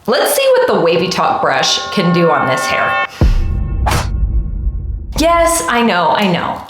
Let's see what the Wavy Talk brush can do on this hair. Yes, I know.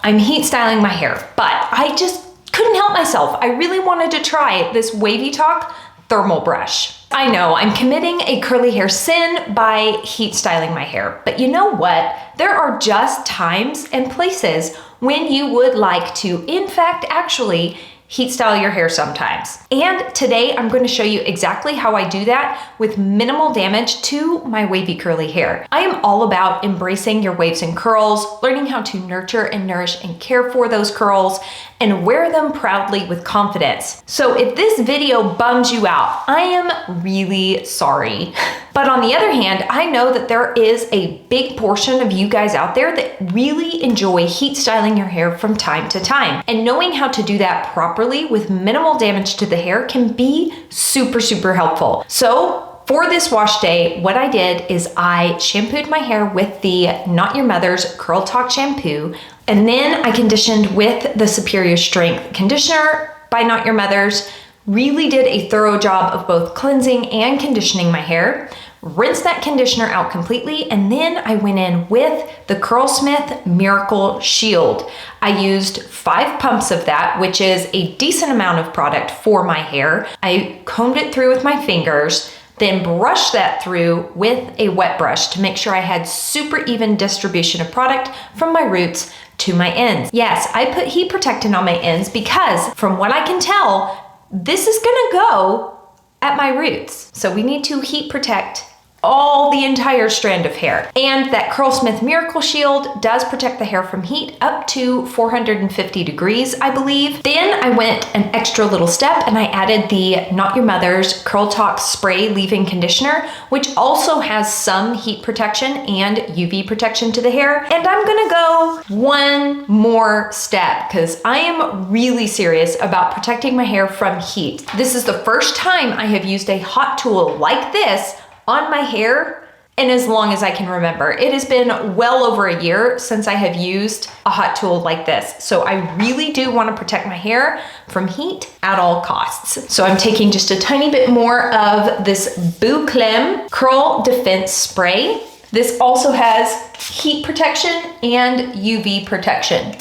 I'm heat styling my hair, but I just couldn't help myself. I really wanted to try this Wavy Talk thermal brush. I know I'm committing a curly hair sin by heat styling my hair, but you know what? There are just times and places when you would like to, in fact, actually heat style your hair sometimes. And today I'm going to show you exactly how I do that with minimal damage to my wavy curly hair. I am all about embracing your waves and curls, learning how to nurture and nourish and care for those curls, and wear them proudly with confidence. So if this video bums you out, I am really sorry. But on the other hand, I know that there is a big portion of you guys out there that really enjoy heat styling your hair from time to time. And knowing how to do that properly with minimal damage to the hair can be super, super helpful. So for this wash day, what I did is I shampooed my hair with the Not Your Mother's Curl Talk shampoo, and then I conditioned with the Superior Strength conditioner by Not Your Mother's. Really did a thorough job of both cleansing and conditioning my hair. Rinsed that conditioner out completely, and then I went in with the Curlsmith Miracle Shield. I used 5 pumps of that, which is a decent amount of product for my hair. I combed it through with my fingers, then brushed that through with a wet brush to make sure I had super even distribution of product from my roots to my ends. Yes, I put heat protectant on my ends because from what I can tell, this is gonna go at my roots. So we need to heat protect all the entire strand of hair. And that Curlsmith Miracle Shield does protect the hair from heat up to 450 degrees, I believe. Then I went an extra little step and I added the Not Your Mother's Curl Talk Spray Leave-In Conditioner, which also has some heat protection and UV protection to the hair. And I'm gonna go one more step because I am really serious about protecting my hair from heat. This is the first time I have used a hot tool like this on my hair, and as long as I can remember. It has been well over a year since I have used a hot tool like this. So I really do want to protect my hair from heat at all costs. So I'm taking just a tiny bit more of this Bouclem Curl Defense Spray. This also has heat protection and UV protection.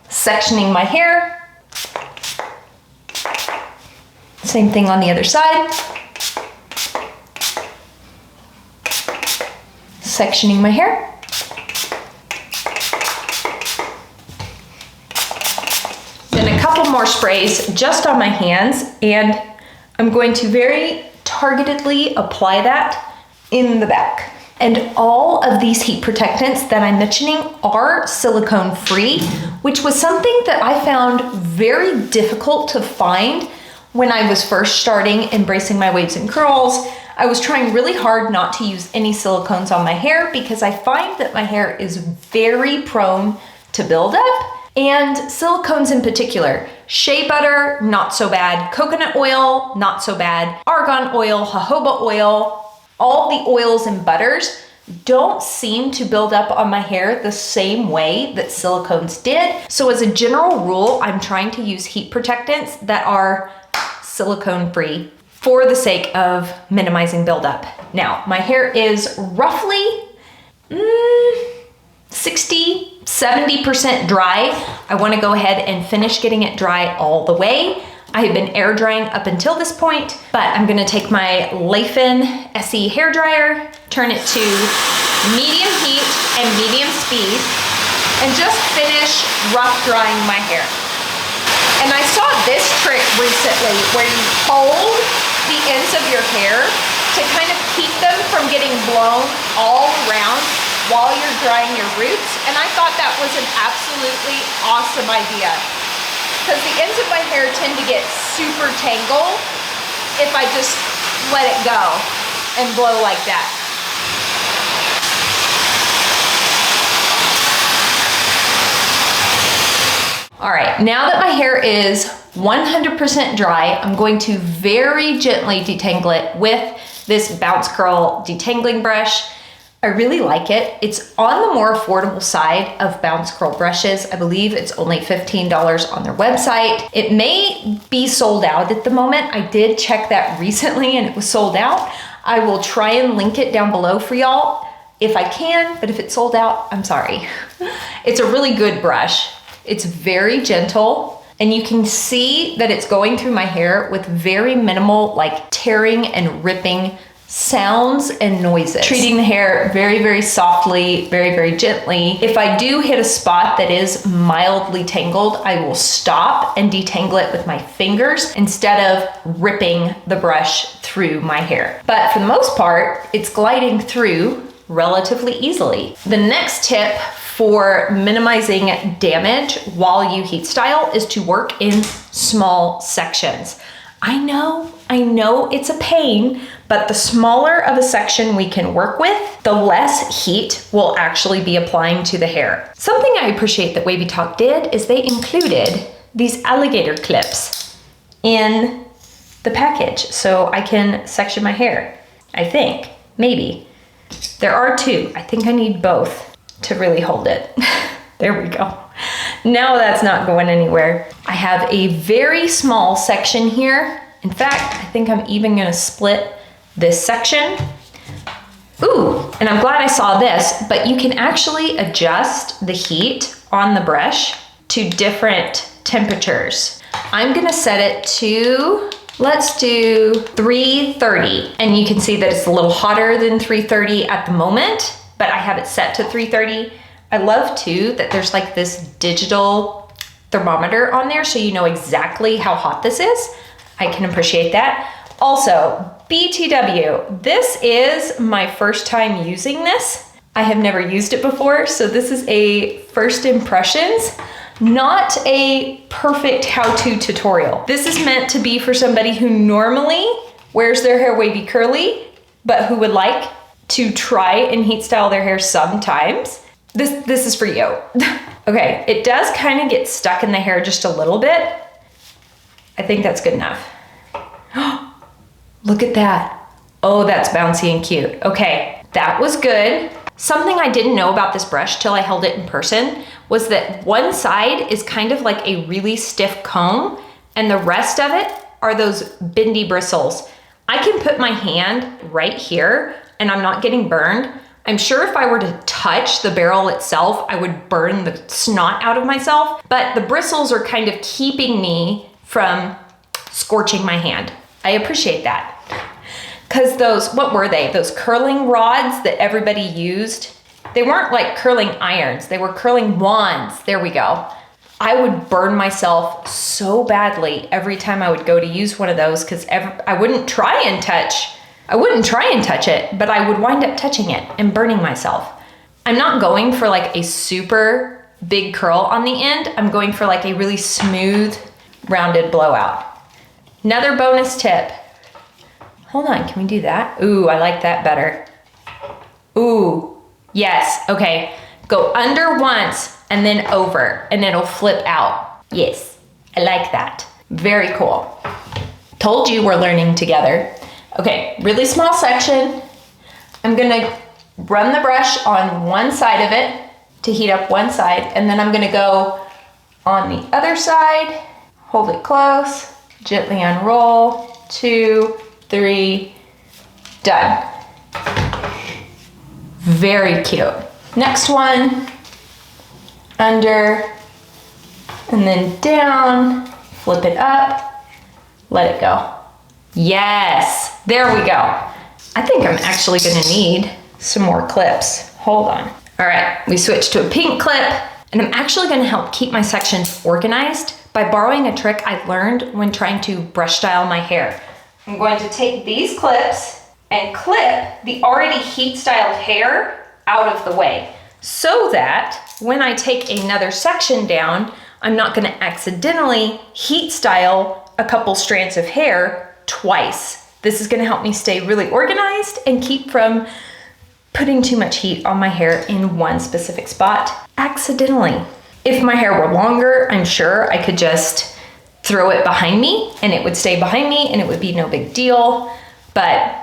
Sectioning my hair. Same thing on the other side. Sectioning my hair. Then a couple more sprays just on my hands, and I'm going to very targetedly apply that in the back. And all of these heat protectants that I'm mentioning are silicone free, which was something that I found very difficult to find when I was first starting embracing my waves and curls. I was trying really hard not to use any silicones on my hair because I find that my hair is very prone to buildup, and silicones in particular. Shea butter, not so bad. Coconut oil, not so bad. Argan oil, jojoba oil, all the oils and butters don't seem to build up on my hair the same way that silicones did. So as a general rule, I'm trying to use heat protectants that are silicone free for the sake of minimizing buildup. Now, my hair is roughly 60-70% dry. I wanna go ahead and finish getting it dry all the way. I have been air drying up until this point, but I'm gonna take my Leif-In SE hair dryer, turn it to medium heat and medium speed, and just finish rough drying my hair. And I saw this trick recently where you hold the ends of your hair to kind of keep them from getting blown all around while you're drying your roots. And I thought that was an absolutely awesome idea because the ends of my hair tend to get super tangled if I just let it go and blow like that. All right, now that my hair is 100% dry, I'm going to very gently detangle it with this Bounce Curl detangling brush. I really like it. It's on the more affordable side of Bounce Curl brushes. I believe it's only $15 on their website. It may be sold out at the moment. I did check that recently and it was sold out. I will try and link it down below for y'all if I can, but if it's sold out, I'm sorry. It's a really good brush. It's very gentle, and you can see that it's going through my hair with very minimal like tearing and ripping sounds and noises. Treating the hair very, very softly, very, very gently. If I do hit a spot that is mildly tangled, I will stop and detangle it with my fingers instead of ripping the brush through my hair. But for the most part, it's gliding through relatively easily. The next tip for minimizing damage while you heat style is to work in small sections. I know it's a pain, but the smaller of a section we can work with, the less heat will actually be applying to the hair. Something I appreciate that Wavytalk did is they included these alligator clips in the package so I can section my hair. I think, maybe. There are two. I think I need both to really hold it. There we go. Now that's not going anywhere. I have a very small section here. In fact, I think I'm even gonna split this section. Ooh, and I'm glad I saw this, but you can actually adjust the heat on the brush to different temperatures. I'm gonna set it to, let's do 330. And you can see that it's a little hotter than 330 at the moment, but I have it set to 330. I love too that there's like this digital thermometer on there so you know exactly how hot this is. I can appreciate that. Also, BTW, this is my first time using this. I have never used it before, so this is a first impressions, not a perfect how-to tutorial. This is meant to be for somebody who normally wears their hair wavy curly, but who would like to try and heat style their hair sometimes. This is for you. Okay, it does kind of get stuck in the hair just a little bit. I think that's good enough. Look at that. Oh, that's bouncy and cute. Okay, that was good. Something I didn't know about this brush till I held it in person was that one side is kind of like a really stiff comb and the rest of it are those bendy bristles. I can put my hand right here and I'm not getting burned. I'm sure if I were to touch the barrel itself, I would burn the snot out of myself, but the bristles are kind of keeping me from scorching my hand. I appreciate that. Because those, what were they? Those curling rods that everybody used, they weren't like curling irons, they were curling wands. There we go. I would burn myself so badly every time I would go to use one of those because I wouldn't try and touch it, but I would wind up touching it and burning myself. I'm not going for like a super big curl on the end. I'm going for like a really smooth, rounded blowout. Another bonus tip. Hold on, can we do that? Ooh, I like that better. Ooh, yes, okay. Go under once and then over and it'll flip out. Yes, I like that. Very cool. Told you we're learning together. Okay, really small section. I'm gonna run the brush on one side of it to heat up one side, and then I'm gonna go on the other side, hold it close, gently unroll, 2, 3, done. Very cute. Next one, under, and then down, flip it up, let it go. Yes, there we go. I think I'm actually gonna need some more clips. Hold on. All right, we switched to a pink clip, and I'm actually gonna help keep my sections organized by borrowing a trick I learned when trying to brush style my hair. I'm going to take these clips and clip the already heat styled hair out of the way so that when I take another section down, I'm not gonna accidentally heat style a couple strands of hair twice. This is gonna help me stay really organized and keep from putting too much heat on my hair in one specific spot accidentally. If my hair were longer, I'm sure I could just throw it behind me and it would stay behind me and it would be no big deal, but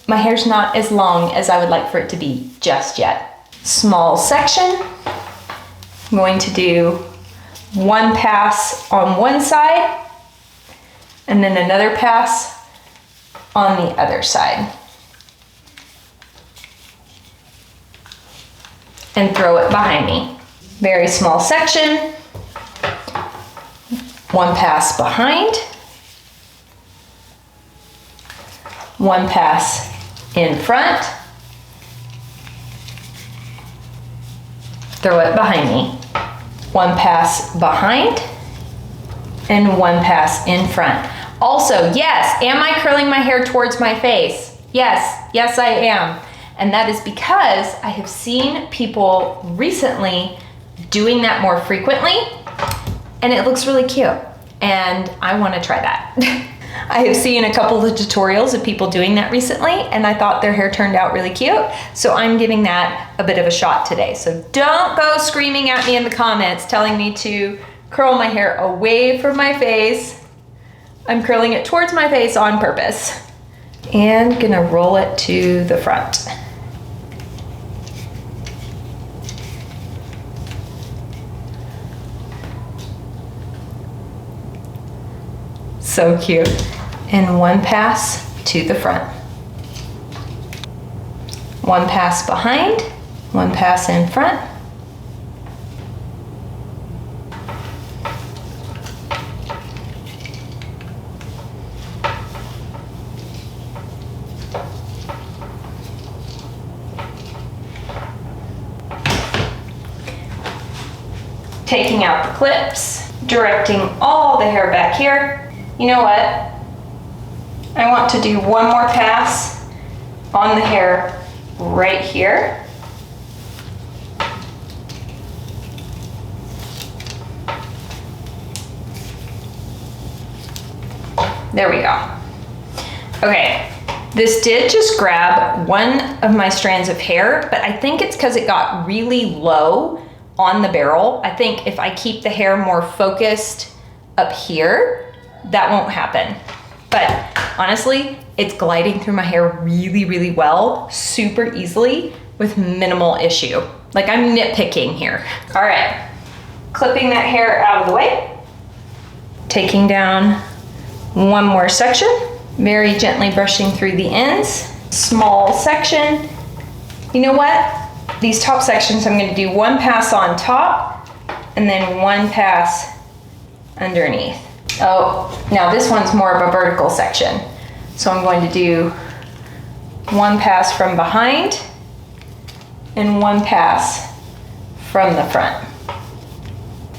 my hair's not as long as I would like for it to be just yet. Small section. I'm going to do one pass on one side and then another pass on the other side. and throw it behind me. Very small section. One pass behind. One pass in front. Throw it behind me. One pass behind and one pass in front. Also, yes, am I curling my hair towards my face? Yes, yes I am. And that is because I have seen people recently doing that more frequently and it looks really cute and I want to try that. I have seen a couple of tutorials of people doing that recently and I thought their hair turned out really cute. So I'm giving that a bit of a shot today. So don't go screaming at me in the comments telling me to curl my hair away from my face. I'm curling it towards my face on purpose. And gonna roll it to the front. So cute. And one pass to the front. One pass behind, one pass in front. Taking out the clips, directing all the hair back here. You know what? I want to do one more pass on the hair right here. There we go. Okay, this did just grab one of my strands of hair, but I think it's because it got really low on the barrel. I think if I keep the hair more focused up here, that won't happen. But honestly, it's gliding through my hair really, really well, super easily with minimal issue. Like I'm nitpicking here. All right, clipping that hair out of the way, taking down one more section, very gently brushing through the ends, small section. You know what? These top sections, I'm gonna do one pass on top and then one pass underneath. Oh, now this one's more of a vertical section. So I'm going to do one pass from behind and one pass from the front.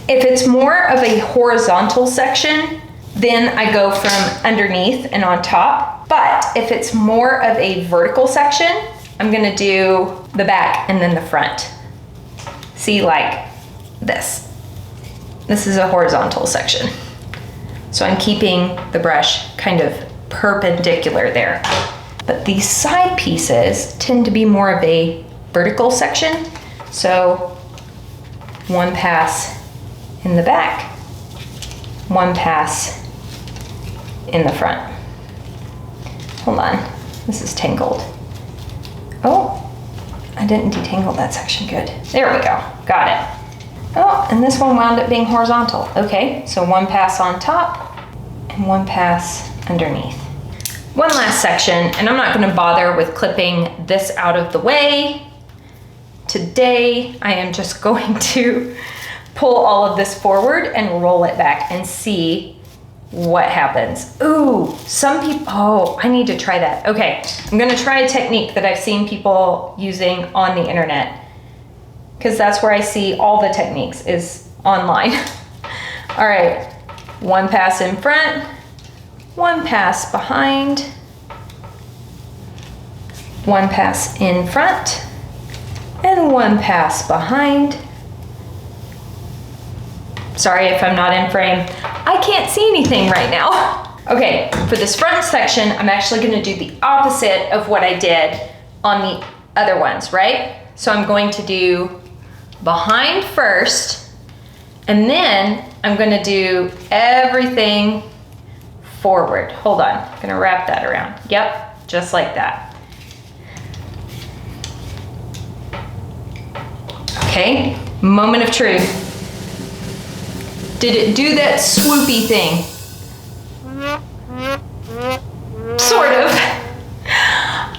If it's more of a horizontal section, then I go from underneath and on top. But if it's more of a vertical section, I'm gonna do the back and then the front. See, like this. This is a horizontal section. So I'm keeping the brush kind of perpendicular there. But these side pieces tend to be more of a vertical section. So one pass in the back, one pass in the front. Hold on, this is tangled. Oh, I didn't detangle that section good. There we go, got it. Oh, and this one wound up being horizontal. Okay, so one pass on top and one pass underneath. One last section, and I'm not gonna bother with clipping this out of the way. Today, I am just going to pull all of this forward and roll it back and see what happens. Ooh, some people, oh, I need to try that. Okay, I'm gonna try a technique that I've seen people using on the internet, because that's where I see all the techniques is online. All right, one pass in front, one pass behind, one pass in front, and one pass behind. Sorry if I'm not in frame. I can't see anything right now. Okay, for this front section, I'm actually gonna do the opposite of what I did on the other ones, right? So I'm going to do behind first, and then I'm gonna do everything forward. Hold on, I'm gonna wrap that around. Yep, just like that. Okay, moment of truth. Did it do that swoopy thing? Sort of.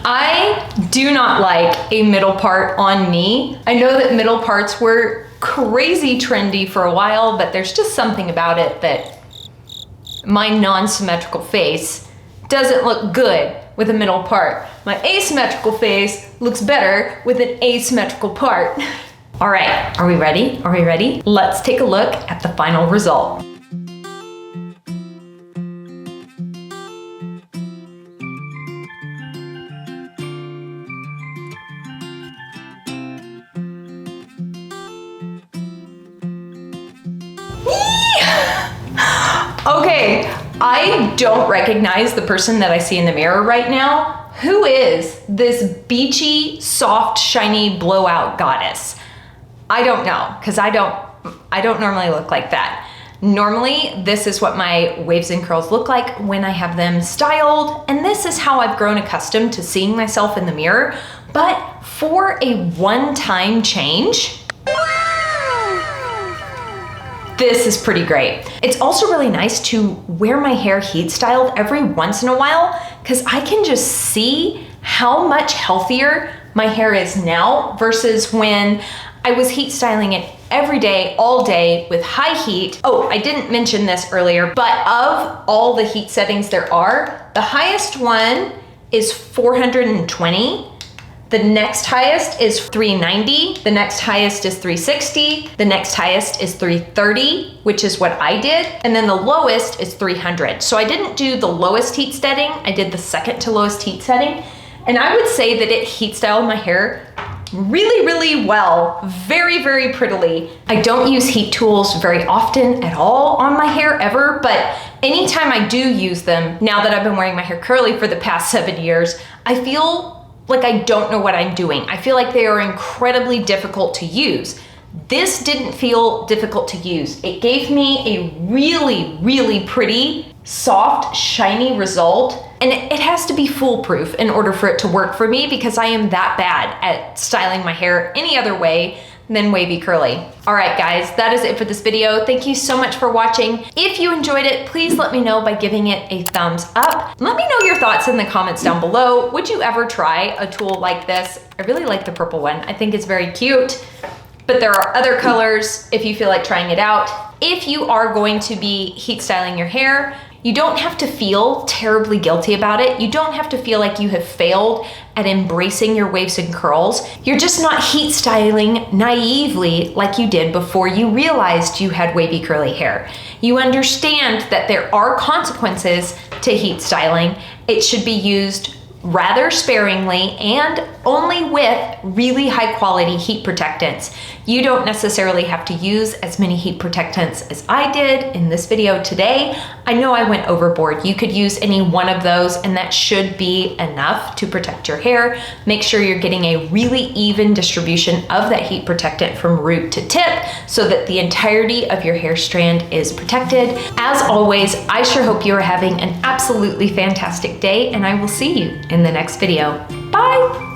I do not like a middle part on me. I know that middle parts were crazy trendy for a while, but there's just something about it that my non-symmetrical face doesn't look good with a middle part. My asymmetrical face looks better with an asymmetrical part. All right, are we ready? Are we ready? Let's take a look at the final result. Okay, I don't recognize the person that I see in the mirror right now. Who is this beachy, soft, shiny blowout goddess? I don't know, because I don't normally look like that. Normally, this is what my waves and curls look like when I have them styled, and this is how I've grown accustomed to seeing myself in the mirror. But for a one-time change, this is pretty great. It's also really nice to wear my hair heat styled every once in a while, because I can just see how much healthier my hair is now versus when I was heat styling it every day, all day with high heat. Oh, I didn't mention this earlier, but of all the heat settings there are, the highest one is 420. The next highest is 390, the next highest is 360, the next highest is 330, which is what I did, and then the lowest is 300. So I didn't do the lowest heat setting, I did the second to lowest heat setting, and I would say that it heat styled my hair really, really well, very, very prettily. I don't use heat tools very often at all on my hair ever, but anytime I do use them, now that I've been wearing my hair curly for the past 7 years, I feel like I don't know what I'm doing. I feel like they are incredibly difficult to use. This didn't feel difficult to use. It gave me a really, really pretty, soft, shiny result. And it has to be foolproof in order for it to work for me, because I am that bad at styling my hair any other way than wavy curly. All right, guys, that is it for this video. Thank you so much for watching. If you enjoyed it, please let me know by giving it a thumbs up. Let me know your thoughts in the comments down below. Would you ever try a tool like this? I really like the purple one. I think it's very cute, but there are other colors if you feel like trying it out. If you are going to be heat styling your hair, you don't have to feel terribly guilty about it. You don't have to feel like you have failed at embracing your waves and curls. You're just not heat styling naively like you did before you realized you had wavy curly hair. You understand that there are consequences to heat styling. It should be used rather sparingly and only with really high quality heat protectants. You don't necessarily have to use as many heat protectants as I did in this video today. I know I went overboard. You could use any one of those and that should be enough to protect your hair. Make sure you're getting a really even distribution of that heat protectant from root to tip so that the entirety of your hair strand is protected. As always, I sure hope you are having an absolutely fantastic day, and I will see you in the next video. Bye!